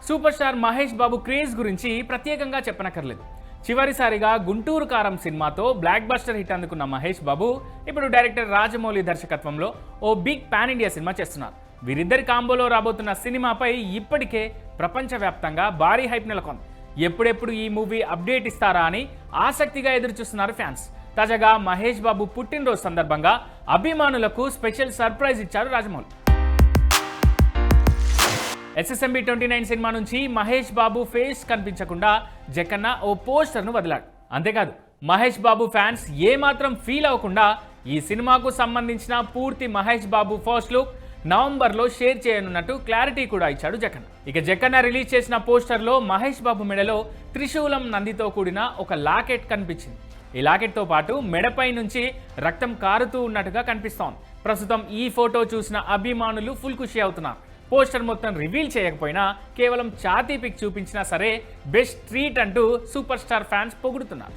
Super star Mahesh Babu craze గురించి ప్రత్యేకంగా చెప్పనక్కర్లేదు. చివరిసారిగా గుంటూరు కారం సినిమాతో బ్లాక్ బస్టర్ హిట్ అందుకున్న మహేష్ బాబు ఇప్పుడు డైరెక్టర్ రాజమౌళి దర్శకత్వంలో ఓ బిగ్ పాన్ ఇండియా సినిమా చేస్తున్నారు. వీరిద్దరి కాంబోలో రాబోతున్న సినిమాపై ఇప్పటికే ప్రపంచవ్యాప్తంగా భారీ హైప్ నెలకొంది. ఎప్పుడెప్పుడు ఈ మూవీ అప్డేట్ ఇస్తారా అని ఆసక్తిగా ఎదురుచూస్తున్నారు ఫ్యాన్స్. తాజాగా మహేష్ బాబు పుట్టినరోజు సందర్భంగా అభిమానులకు స్పెషల్ సర్ప్రైజ్ ఇచ్చారు రాజమౌళి. SSMB 29 సినిమా నుంచి మహేష్ బాబు ఫేస్ కనిపించకుండా జక్కన్న ఓ పోస్టర్ను వదిలాడు. అంతేకాదు మహేష్ బాబు ఫ్యాన్స్ ఏమాత్రం ఫీల్ అవ్వకుండా ఈ సినిమాకు సంబంధించిన పూర్తి మహేష్ బాబు ఫస్ట్ లుక్ నవంబర్లో షేర్ చేయనున్నట్టు క్లారిటీ కూడా ఇచ్చాడు జక్కన్న. ఇక జక్కన్న రిలీజ్ చేసిన పోస్టర్లో మహేష్ బాబు మెడలో త్రిశూలం నందితో కూడిన ఒక లాకెట్ కనిపించింది. ఈ లాకెట్తో పాటు మెడపై నుంచి రక్తం కారుతూ ఉన్నట్టుగా కనిపిస్తోంది. ప్రస్తుతం ఈ ఫోటో చూసిన అభిమానులు ఫుల్ ఖుషి అవుతున్నారు. పోస్టర్ మొత్తం రివీల్ చేయకపోయినా కేవలం ఛాతీ పిక్ చూపించినా సరే బెస్ట్ ట్రీట్ అంటూ సూపర్ స్టార్ ఫ్యాన్స్ పొగుడుతున్నారు.